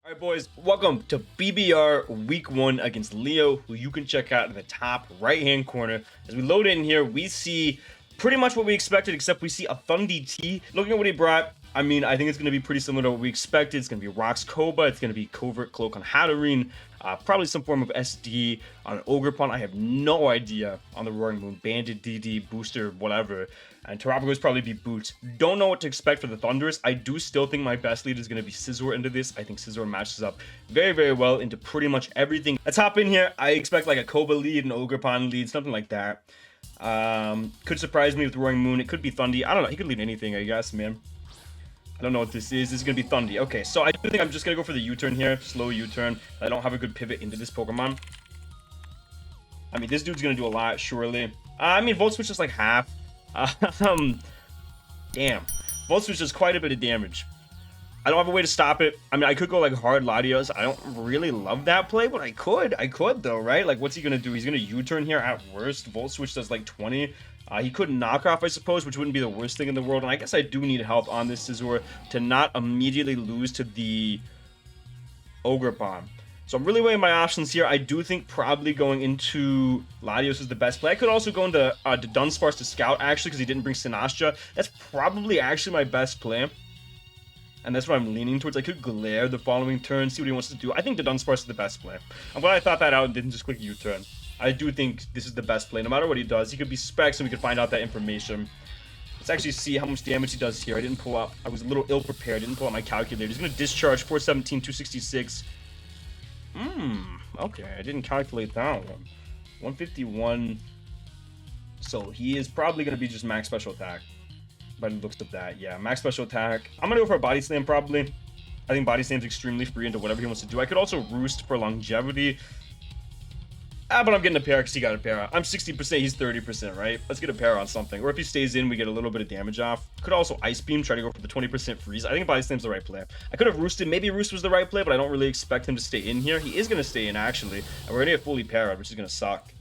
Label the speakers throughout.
Speaker 1: Alright boys, welcome to BBR Week 1 against Leo, who you can check out in the top right hand corner. As we load in here, we see pretty much what we expected, except we see a Thundi T. Looking at what he brought, I mean, I think it's going to be pretty similar to what we expected. It's going to be Rocks Koba, it's going to be Covert Cloak on Hatterene, probably some form of SD on Ogerpon. I have no idea on the Roaring Moon, Bandit, DD, Booster, whatever. And TERAPAGOS probably be Boots. Don't know what to expect for the Thunderous. I do still think my best lead is going to be Scizor into this. I think Scizor matches up very, very well into pretty much everything. Let's hop in here. I expect like a Koba lead, an Ogerpon lead, something like that. Could surprise me with Roaring Moon. It could be Thundi. I don't know. He could lead anything, I guess, man. I don't know what this is. This is going to be Thundi. Okay, so I do think I'm just going to go for the U-turn here. Slow U-turn. I don't have a good pivot into this Pokemon. I mean, this dude's going to do a lot, surely. I mean, Volt Switch is like half. Damn. Volt Switch does quite a bit of damage. I don't have a way to stop it. I mean, I could go like hard Latios. I don't really love that play, but I could. I could though, right? Like, what's he going to do? He's going to U-turn here at worst. Volt Switch does like 20. He could knock off, I suppose, which wouldn't be the worst thing in the world. And I guess I do need help on this Scizor to not immediately lose to the Ogerpon. So I'm really weighing my options here. I do think probably going into Latios is the best play. I could also go into Dunsparce to Scout, actually, because he didn't bring Sinastcha. That's probably actually my best play. And that's what I'm leaning towards. I could Glare the following turn, see what he wants to do. I think the Dunsparce is the best play. I'm glad I thought that out and didn't just click U-turn. I do think this is the best play. No matter what he does, he could be Specs and we could find out that information. Let's actually see how much damage he does here. I didn't pull up. I was a little ill-prepared. I didn't pull out my calculator. He's going to discharge 417, 266. Okay. I didn't calculate that one. 151. So he is probably going to be just max special attack. By the looks of that, yeah. Max special attack. I'm going to go for a Body Slam, probably. I think Body Slam's extremely free into whatever he wants to do. I could also Roost for longevity. But I'm getting a Para because he got a Para. I'm 60%, he's 30%, right? Let's get a Para on something. Or if he stays in, we get a little bit of damage off. Could also Ice Beam, try to go for the 20% freeze. I think Body Slam's the right play. I could have Roosted. Maybe Roost was the right play, but I don't really expect him to stay in here. He is going to stay in, actually. And we're going to get fully Para'd, which is going to suck.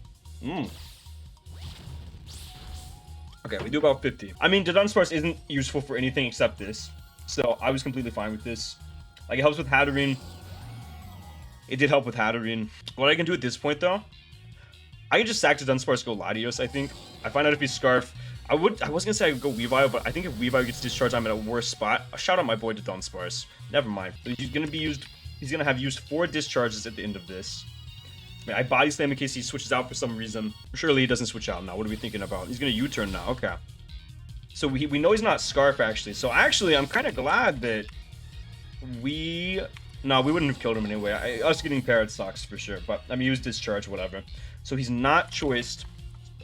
Speaker 1: Okay, we do about 50. I mean, the Dunsparce isn't useful for anything except this. So I was completely fine with this. Like, it helps with Hatterene. It did help with Hatterene. What I can do at this point, though, I can just sack to Dunsparce, go Latios, I think. I find out if he's Scarf. I was gonna say I would go Weavile, but I think if Weavile gets discharged, I'm in a worse spot. I'll shout out my boy to Dunsparce. Never mind. He's gonna have used 4 discharges at the end of this. I mean, I Body Slam in case he switches out for some reason. Surely he doesn't switch out now. What are we thinking about? He's gonna U-turn now. Okay. So we know he's not Scarf, actually. So actually, I'm kind of glad that no, we wouldn't have killed him anyway. Us getting Parrot sucks for sure, but I mean, he was discharged, whatever. So he's not choiced.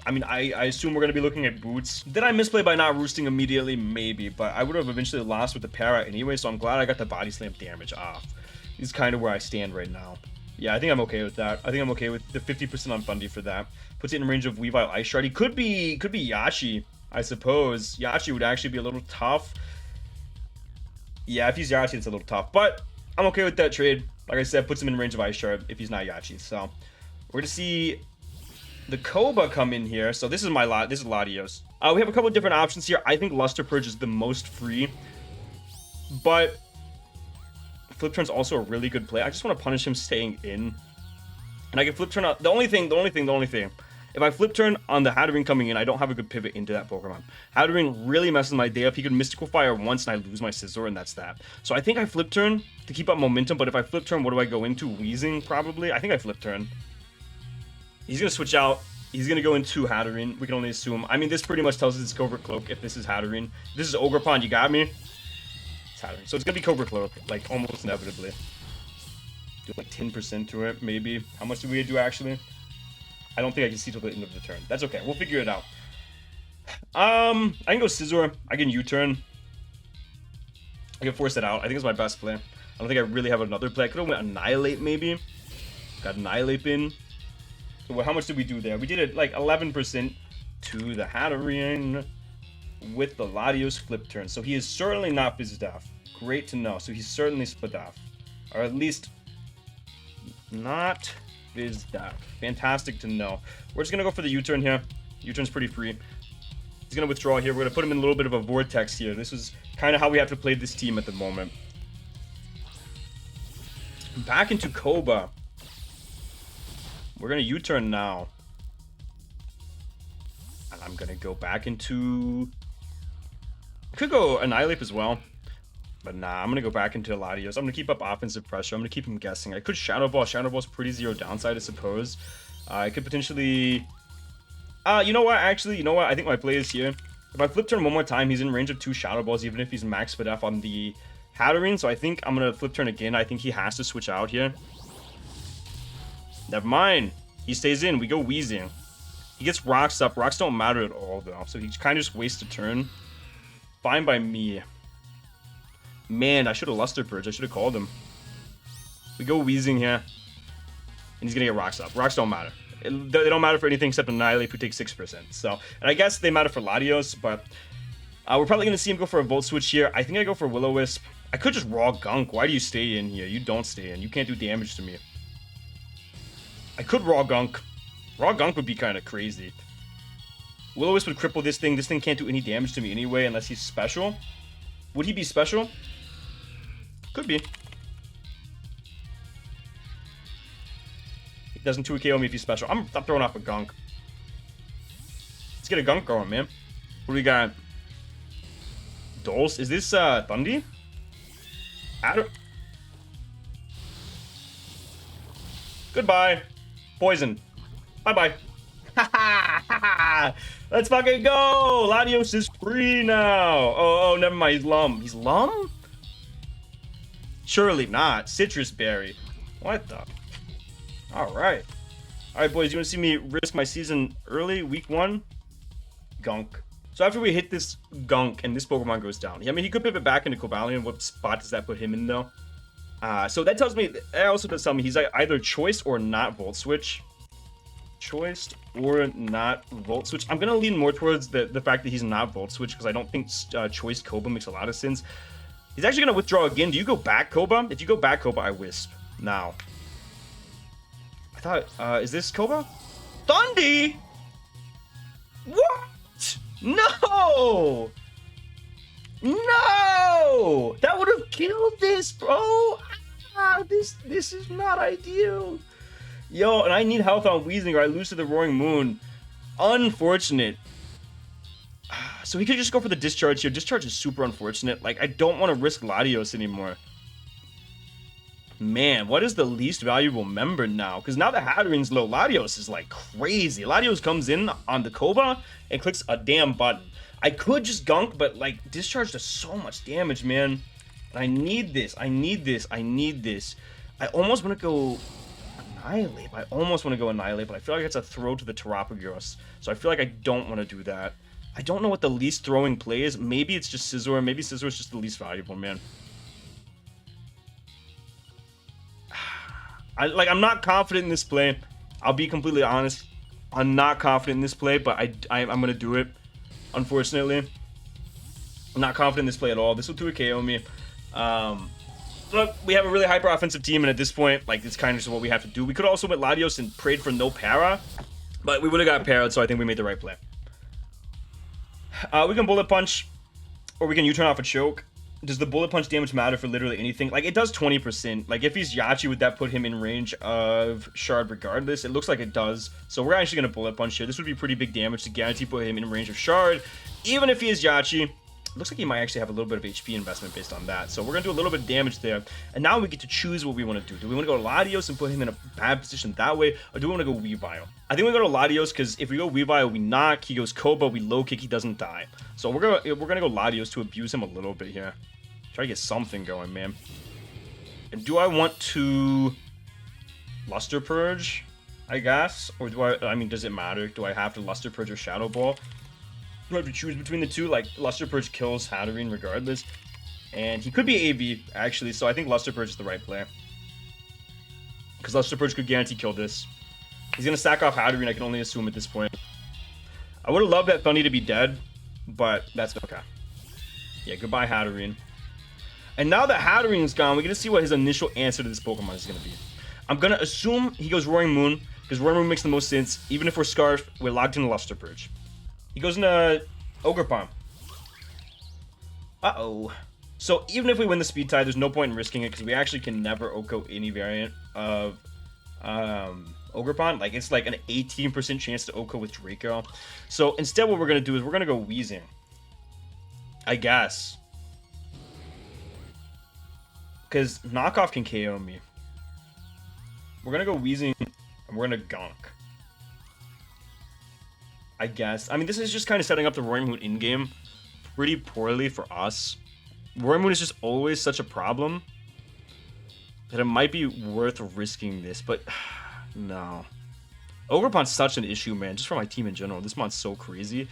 Speaker 1: I mean, I assume we're going to be looking at Boots. Did I misplay by not roosting immediately? Maybe, but I would have eventually lost with the Para anyway, so I'm glad I got the Body Slam damage off. This is kind of where I stand right now. Yeah, I think I'm okay with that. I think I'm okay with the 50% on Thundi for that. Puts it in range of Weavile Ice Shard. He could be Yachi, I suppose. Yachi would actually be a little tough. Yeah, if he's Yachi, it's a little tough, but I'm okay with that trade. Like I said, puts him in range of Ice Shard if he's not Yachi. So we're gonna see the Koba come in here. So this is this is Latios. We have a couple of different options here. I think Luster Purge is the most free, but Flip Turn's also a really good play. I just want to punish him staying in, and I can Flip Turn out. The only thing. If I Flip Turn on the Hatterene coming in, I don't have a good pivot into that Pokemon. Hatterene really messes my day up. He could Mystical Fire once and I lose my Scizor, and that's that. So I think I Flip Turn to keep up momentum, but if I Flip Turn, what do I go into? Wheezing, probably? I think I Flip Turn. He's going to switch out. He's going to go into Hatterene. We can only assume. I mean, this pretty much tells us it's Covert Cloak if this is Hatterene. If this is Ogerpon, you got me? It's Hatterene. So it's going to be Covert Cloak, like, almost inevitably. Do like 10% to it, maybe. How much do we do, actually? I don't think I can see till the end of the turn. That's okay. We'll figure it out. I can go Scizor. I can U-turn. I can force it out. I think it's my best play. I don't think I really have another play. I could have went Annihilate, maybe. Got Annihilate in. So how much did we do there? We did it like 11% to the Hatterene with the Latios Flip Turn. So he is certainly not fizzed off. Great to know. So he's certainly split off. Or at least not fizzed off. Fantastic to know. We're just going to go for the U-turn here. U-turn's pretty free. He's going to withdraw here. We're going to put him in a little bit of a vortex here. This is kind of how we have to play this team at the moment. Back into Koba. We're gonna U-turn now. And I'm gonna go back into... I could go Annihilate as well. But nah, I'm gonna go back into Latios. I'm gonna keep up offensive pressure. I'm gonna keep him guessing. I could Shadow Ball. Shadow Ball's pretty zero downside, I suppose. I could potentially... you know what? Actually, you know what? I think my play is here. If I flip turn one more time, he's in range of 2 Shadow Balls, even if he's max speed F on the Hatterene. So I think I'm gonna flip turn again. I think he has to switch out here. Never mind. He stays in. We go Wheezing. He gets Rocks up. Rocks don't matter at all, though. So he kind of just wastes a turn. Fine by me. Man, I should have Luster Purge. I should have called him. We go Wheezing here. And he's going to get Rocks up. Rocks don't matter. They don't matter for anything except Annihilate, who takes 6%. So, and I guess they matter for Latios, but we're probably going to see him go for a Volt Switch here. I think I go for Will-O-Wisp. I could just Raw Gunk. Why do you stay in here? You don't stay in. You can't do damage to me. I could Raw Gunk. Raw Gunk would be kind of crazy. Will-O-Wisp would cripple this thing. This thing can't do any damage to me anyway unless he's special. Would he be special? Could be. He doesn't 2KO me if he's special. I'm throwing off a Gunk. Let's get a Gunk going, man. What do we got? Dulce? Is this Thundy? Goodbye. Poison. Bye-bye. Let's fucking go! Latios is free now! Oh, never mind. He's Lum. He's Lum? Surely not. Citrus Berry. What the? Alright. Alright, boys. You want to see me risk my season early? Week 1? Gunk. So after we hit this Gunk and this Pokemon goes down. I mean, he could pivot back into Cobalion. What spot does that put him in, though? So that tells me... That also does tell me he's either choiced or not Volt Switch. Choiced or not Volt Switch. I'm gonna lean more towards the fact that he's not Volt Switch because I don't think choiced Koba makes a lot of sense. He's actually gonna withdraw again. Do you go back Koba? If you go back Koba, I Wisp. Now. I thought, is this Koba? Thundy! What? No! No! That would have killed this, bro! This is not ideal. Yo, and I need health on Wheezing or I lose to the Roaring Moon. Unfortunate. So he could just go for the Discharge here. Discharge is super unfortunate. Like, I don't want to risk Latios anymore. Man, what is the least valuable member now? Because now the Hatterene's low. Latios is, like, crazy. Latios comes in on the Koba and clicks a damn button. I could just Gunk, but, like, Discharge does so much damage, man. And I need this. I need this. I need this. I almost want to go... Annihilate. I almost want to go Annihilate, but I feel like it's a throw to the TERAPAGOS. So I feel like I don't want to do that. I don't know what the least throwing play is. Maybe it's just Scizor. Maybe Scizor is just the least valuable, man. I'm not confident in this play. I'll be completely honest. I'm not confident in this play, but I'm going to do it. Unfortunately. I'm not confident in this play at all. This will 2KO me. Look, we have a really hyper offensive team, and at this point, like, it's kind of just what we have to do. We could also went Latios and prayed for no para, but we would have got parried, so I think we made the right play. We can Bullet Punch, or we can U-turn off a Choke. Does the Bullet Punch damage matter for literally anything? Like, it does 20%. Like, if he's Yachi, would that put him in range of Shard regardless? It looks like it does. So we're actually going to Bullet Punch here. This would be pretty big damage to guarantee put him in range of Shard. Even if he is Yachi, looks like he might actually have a little bit of HP investment based on that. So we're going to do a little bit of damage there. And now we get to choose what we want to do. Do we want to go to Latios and put him in a bad position that way? Or do we want to go Weavile? I think we go to Latios because if we go Weavile, we knock. He goes Koba, we low kick, he doesn't die. So we're gonna go Latios to abuse him a little bit here. Try to get something going, man. And do I want to Luster Purge, I guess? Or do I mean, does it matter? Do I have to Luster Purge or Shadow Ball? Do I have to choose between the two? Like, Luster Purge kills Hatterene regardless. And he could be AV, actually, so I think Luster Purge is the right play. Because Luster Purge could guarantee kill this. He's going to sack off Hatterene, I can only assume at this point. I would have loved that Thundy to be dead, but that's okay. Yeah, goodbye Hatterene. And now that Hatterene's gone, we're going to see what his initial answer to this Pokemon is going to be. I'm going to assume he goes Roaring Moon, because Roaring Moon makes the most sense. Even if we're Scarf, we're locked into Luster Purge. He goes into Ogre Palm. Uh-oh. So even if we win the speed tie, there's no point in risking it because we actually can never OHKO any variant of Ogerpon. Like, it's like an 18% chance to OHKO with Draco. So instead what we're going to do is we're going to go Weezing. I guess. Because Knockoff can KO me. We're going to go Weezing and we're going to Gunk. I guess. I mean, this is just kind of setting up the Roaring Moon in-game pretty poorly for us. Roaring Moon is just always such a problem that it might be worth risking this, but no. Ogerpon's such an issue, man, just for my team in general. This mon's so crazy.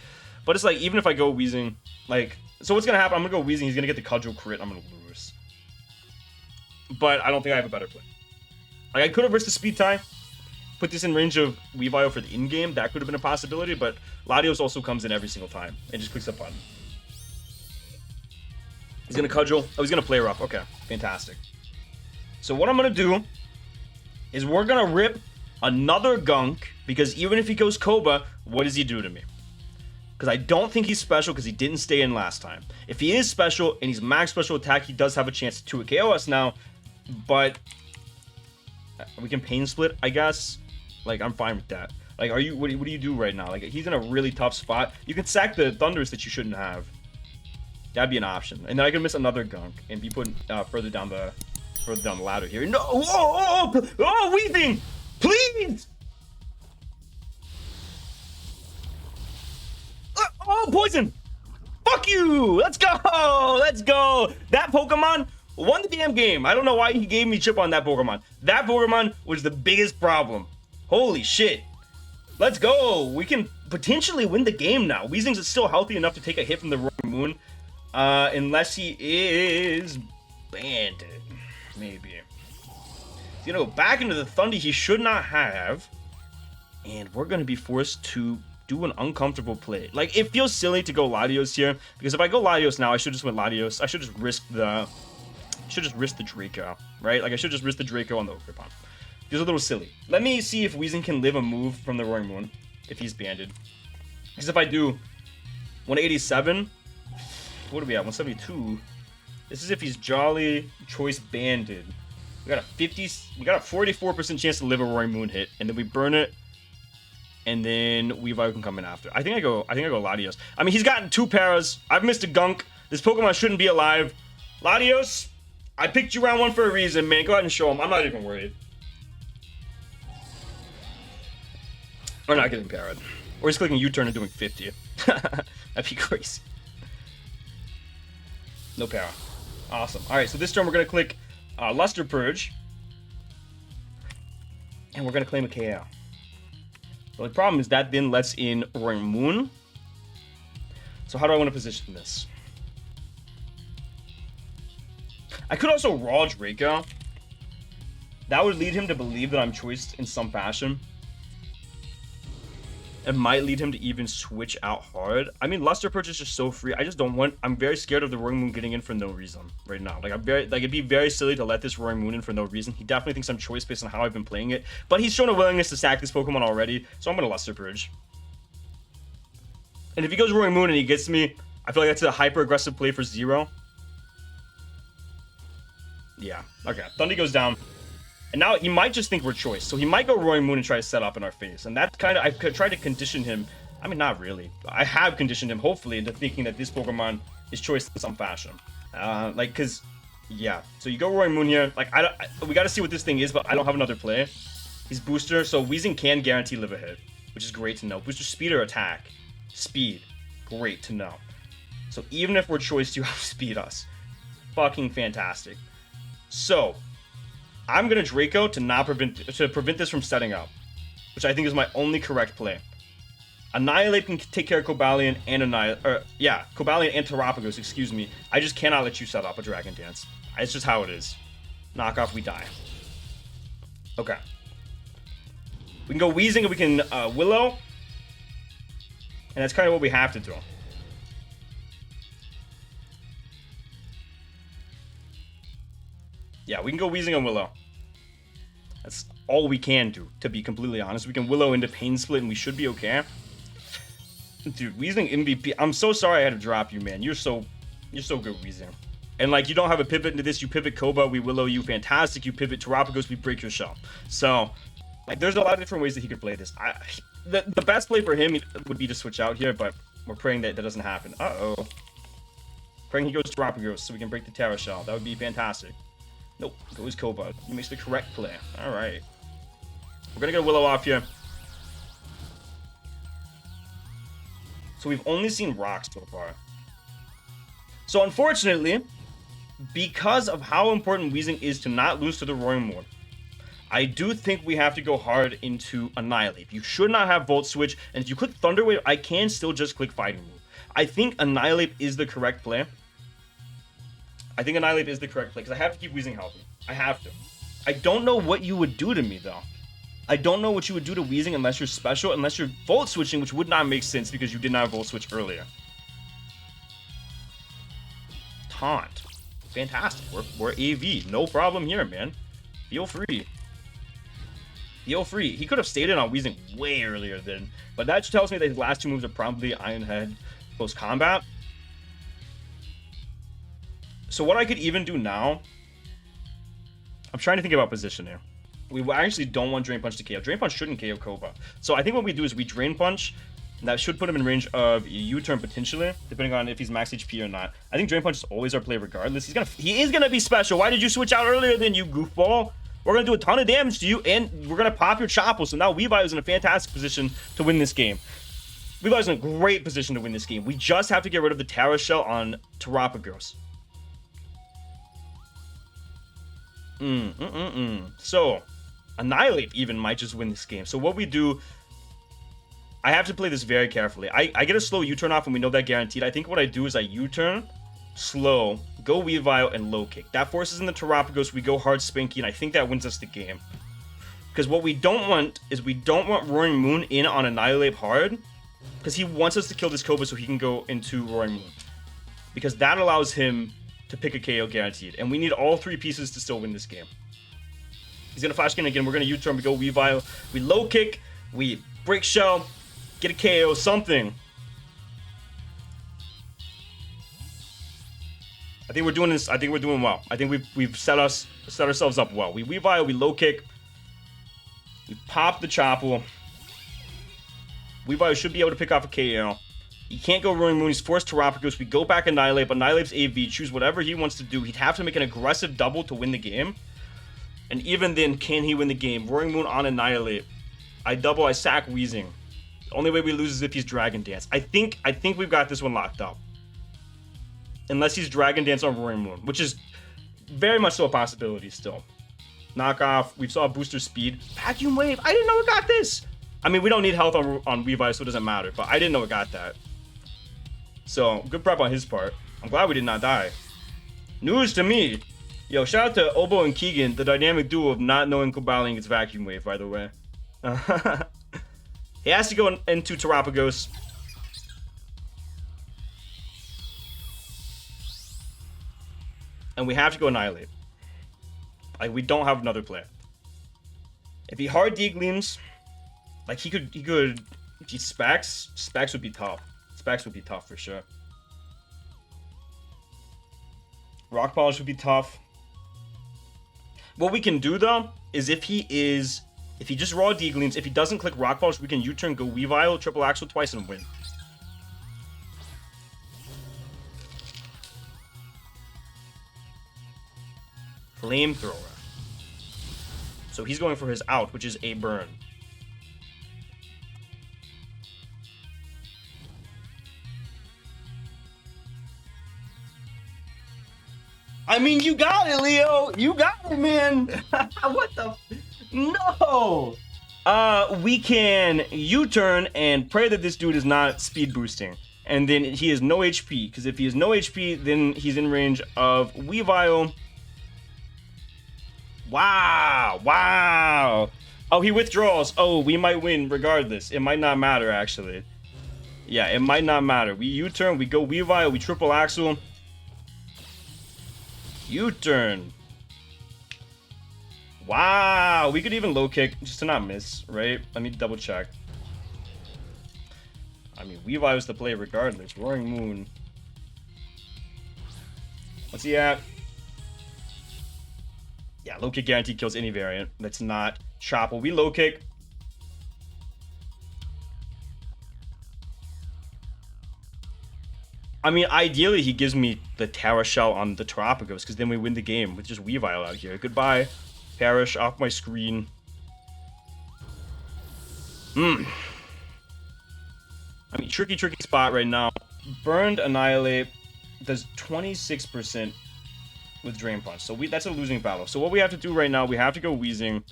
Speaker 1: But it's like, even if I go Weezing, like, so what's going to happen? I'm going to go Weezing, he's going to get the Cudgel crit, I'm going to lose. But I don't think I have a better play. Like, I could have risked the speed tie, put this in range of Weavile for the in-game. That could have been a possibility, but Latios also comes in every single time and just clicks a button. He's going to Cudgel. Oh, he's going to play rough. Okay, fantastic. So what I'm going to do is we're going to rip another Gunk, because even if he goes Koba, what does he do to me? Because I don't think he's special because he didn't stay in last time. If he is special and he's max special attack, he does have a chance to KO us now, but we can pain split, I guess. Like, I'm fine with that. Like, are you? What do you do right now? Like, he's in a really tough spot. You can sack the Thunders that you shouldn't have. That'd be an option. And then I can miss another Gunk and be put further down the ladder here. No! Oh, Weezing! Please! Oh, poison! Fuck you! Let's go! Let's go! That Pokemon won the damn game. I don't know why he gave me chip on that Pokemon. That Pokemon was the biggest problem. Holy shit. Let's go. We can potentially win the game now. Weezing's still healthy enough to take a hit from the Roaring Moon. Unless he is banded. Maybe. He's gonna go back into the Thundy he should not have. And we're gonna be forced to do an uncomfortable play. Like, it feels silly to go Latios here, because if I go Latios now, I should just win Latios. I should just risk the Draco, right? Like, I should just risk the Draco on the Ogerpon. Feels a little silly. Let me see if Weezing can live a move from the Roaring Moon, if he's banded. Because if I do, 187, what are we at, 172? This is if he's Jolly Choice banded. We got a 44% chance to live a Roaring Moon hit, and then we burn it, and then Weavile can come in after. I think I go Latios. I mean, he's gotten 2 paras. I've missed a Gunk. This Pokemon shouldn't be alive. Latios, I picked you round 1 for a reason, man. Go ahead and show him. I'm not even worried. We're not getting parried. Or he's clicking U-turn and doing 50. That'd be crazy. No para. Awesome. Alright, so this turn we're going to click Luster Purge. And we're going to claim a KO. The only problem is that then lets in Roaring Moon. So how do I want to position this? I could also Raw Draco. That would lead him to believe that I'm choiced in some fashion. It might lead him to even switch out hard. I mean, Luster Purge is just so free. I just don't want... I'm very scared of the Roaring Moon getting in for no reason right now. Like, it'd be very silly to let this Roaring Moon in for no reason. He definitely thinks I'm choice based on how I've been playing it. But he's shown a willingness to sack this Pokemon already. So I'm going to Luster Purge. And if he goes Roaring Moon and he gets me, I feel like that's a hyper-aggressive play for 0. Yeah. Okay. Thundy goes down. And now he might just think we're choice. So he might go Roaring Moon and try to set up in our face. And that's kind of... I've tried to condition him... I mean, not really. I have conditioned him, hopefully, into thinking that this Pokemon is choice in some fashion. Like, because... Yeah. So you go Roaring Moon here. Like, we got to see what this thing is, but I don't have another play. He's Booster, so Weezing can guarantee live ahead, which is great to know. Booster speed or attack? Speed. Great to know. So even if we're choice, you outspeed us. Fucking fantastic. So... I'm going to Draco to prevent this from setting up, which I think is my only correct play. Annihilate can take care of Cobalion and Cobalion and Terapagos, excuse me. I just cannot let you set up a Dragon Dance. It's just how it is. Knockoff, we die. Okay. We can go Weezing and we can Willow. And that's kind of what we have to do. Yeah, we can go Weezing and Willow. That's all we can do, to be completely honest. We can Willow into Pain Split and we should be okay. Dude, Weezing MVP. I'm so sorry I had to drop you, man. You're so good, Weezing. And like, you don't have a pivot into this, you pivot Koba, we willow you, fantastic. You pivot Terapagos, we break your shell. So, like, there's a lot of different ways that he could play this. The best play for him would be to switch out here, but we're praying that that doesn't happen. Uh-oh. Praying he goes Terapagos so we can break the Terra shell. That would be fantastic. Nope, goes Koba. He makes the correct play. Alright. We're gonna get a willow off here. So we've only seen rocks so far. So unfortunately, because of how important Weezing is to not lose to the Roaring Moon, I do think we have to go hard into Annihilate. You should not have Volt Switch, and if you click Thunder Wave, I can still just click Fighting Move. I think Annihilate is the correct play. I think Annihilate is the correct play, because I have to keep Weezing healthy. I have to. I don't know what you would do to me, though. I don't know what you would do to Weezing unless you're special, unless you're Volt Switching, which would not make sense because you did not Volt Switch earlier. Taunt. Fantastic. We're AV. No problem here, man. Feel free. Feel free. He could have stayed in on Weezing way earlier then, but that tells me that his last two moves are probably Iron Head close combat. So what I could even do now, I'm trying to think about position here. We actually don't want Drain Punch to KO. Drain Punch shouldn't KO Koba. So I think what we do is we Drain Punch. That should put him in range of U-turn potentially, depending on if he's max HP or not. I think Drain Punch is always our play regardless. He is gonna be special. Why did you switch out earlier than you goofball? We're gonna do a ton of damage to you, and we're gonna pop your Chopple. So now Weavile is in a fantastic position to win this game. Weavile is in a great position to win this game. We just have to get rid of the Terra Shell on Terapagos. So, Annihilate even might just win this game. So what we do, I have to play this very carefully. I get a slow U-turn off, and we know that guaranteed. I think what I do is I U-turn, slow, go Weavile, and low kick. That forces in the Terapagos. We go hard Spinky, and I think that wins us the game. Because what we don't want is we don't want Roaring Moon in on Annihilate hard, because he wants us to kill this Koba so he can go into Roaring Moon. Because that allows him to pick a KO guaranteed. And we need all three pieces to still win this game. He's going to flash skin again. We're going to U-turn. We go Weavile. We low kick. We break shell. Get a KO. Something. I think we're doing this. I think we're doing well. I think we've set ourselves up well. We Weavile. We low kick. We pop the Chopple. Weavile should be able to pick off a KO. He can't go Roaring Moon. He's forced Terapagos. We go back Annihilate, but Annihilate's AV. Choose whatever he wants to do. He'd have to make an aggressive double to win the game. And even then, can he win the game? Roaring Moon on Annihilate. I double, I sack Weezing. The only way we lose is if he's Dragon Dance. I think we've got this one locked up. Unless he's Dragon Dance on Roaring Moon, which is very much so a possibility still. Knockoff. We saw booster speed. Vacuum Wave. I didn't know it got this. I mean, we don't need health on Weavile, so it doesn't matter. But I didn't know it got that. So, good prep on his part. I'm glad we did not die. News to me. Yo, shout out to Obo and Keegan, the dynamic duo of not knowing Cobalion gets Vacuum Wave, by the way. He has to go into Terapagos. And we have to go Annihilate. Like, we don't have another play. If he hard D-Gleams, like, he could, if he Specs would be tough. Specs would be tough for sure. Rock Polish would be tough. What we can do, though, is if he just raw D-Gleams, if he doesn't click Rock Polish, we can U-turn, go Weavile, triple Axel twice, and win. Flamethrower. So he's going for his out, which is a burn. I mean, you got it, Leo. You got it, man. What the? No. We can U-turn and pray that this dude is not speed boosting. And then he has no HP. Because if he has no HP, then he's in range of Weavile. Wow. Wow. Oh, he withdraws. Oh, we might win regardless. It might not matter, actually. Yeah, it might not matter. We U-turn. We go Weavile. We triple Axel. U-turn. Wow, we could even low kick just to not miss, right? Let me double check. I mean, Weavile is the play regardless. Roaring Moon. What's he at? Yeah, low kick guarantee kills any variant that's not chop. Will we low kick? I mean, ideally, he gives me the Terra Shell on the TERAPAGOS, because then we win the game with just Weavile out here. Goodbye. Perish off my screen. I mean, tricky spot right now. Burned Annihilate does 26% with Drain Punch. So that's a losing battle. So what we have to do right now, we have to go Wheezing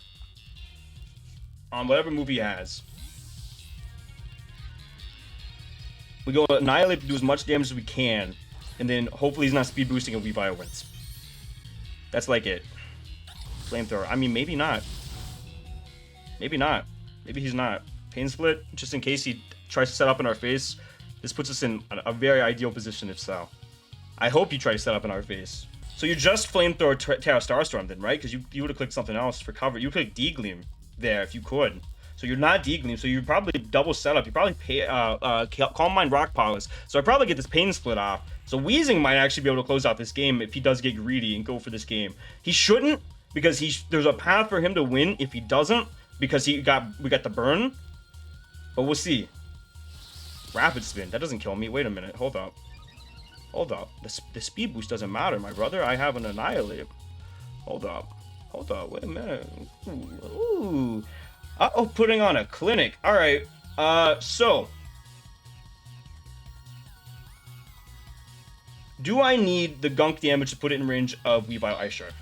Speaker 1: on whatever move he has. We go Annihilate to do as much damage as we can, and then hopefully he's not speed boosting and Weavile wins. That's like it. Flamethrower. I mean, maybe not. Maybe not. Maybe he's not. Pain Split, just in case he tries to set up in our face. This puts us in a very ideal position if so. I hope you try to set up in our face. So you just Flamethrower Terra Starstorm then, right? Because you would have clicked something else for cover. You click D-Gleam there if you could. So you're not D-Gleam, so you probably double setup. You probably pay Calm Mind Rock Polish. So I probably get this Pain Split off. So Wheezing might actually be able to close out this game if he does get greedy and go for this game. He shouldn't, because there's a path for him to win if he doesn't, because we got the burn. But we'll see. Rapid Spin. That doesn't kill me. Wait a minute. Hold up. Hold up. The speed boost doesn't matter, my brother. I have an Annihilate. Hold up. Hold up. Wait a minute. Ooh. Uh-oh, putting on a clinic. All right. So. Do I need the gunk damage to put it in range of Weavile Ice Shark?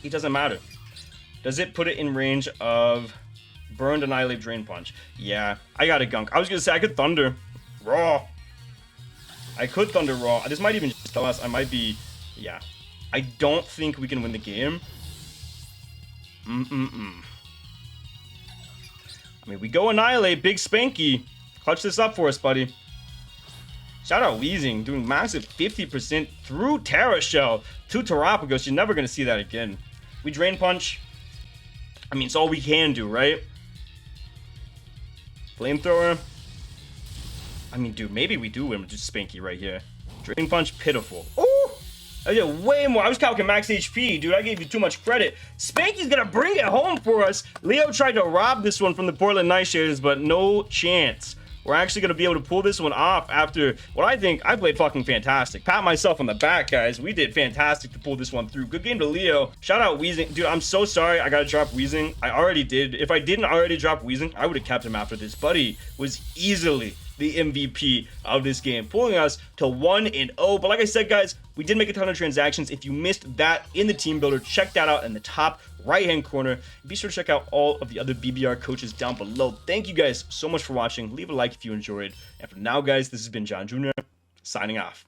Speaker 1: It doesn't matter. Does it put it in range of Burned Annihilate Drain Punch? Yeah, I got a gunk. I was gonna say I could Thunder Raw. I could Thunder Raw. This might even just tell us I might be. Yeah, I don't think we can win the game. I mean, we go Annihilate, big Spanky. Clutch this up for us, buddy. Shout out Wheezing, doing massive 50% through Terra Shell to TERAPAGOS. You're never gonna see that again. We Drain Punch. I mean, it's all we can do, right? Flamethrower. I mean, dude, maybe we do win with just Spanky right here. Drain Punch, pitiful. Ooh! I did way more. I was calculating max HP, dude. I gave you too much credit. Spanky's gonna bring it home for us. Leo tried to rob this one from the Portland Nightshades, but no chance. We're actually going to be able to pull this one off after what I think I played fucking fantastic. Pat myself on the back, guys. We did fantastic to pull this one through. Good game to Leo. Shout out Wheezing. Dude, I'm so sorry I got to drop Wheezing. I already did. If I didn't already drop Wheezing, I would have kept him after this. Buddy was easily the MVP of this game, pulling us to 1-0. But like I said, guys, we did make a ton of transactions. If you missed that in the team builder, check that out in the top right-hand corner. Be sure to check out all of the other BBR coaches down below. Thank you guys so much for watching. Leave a like if you enjoyed. And for now, guys, this has been John Jr. signing off.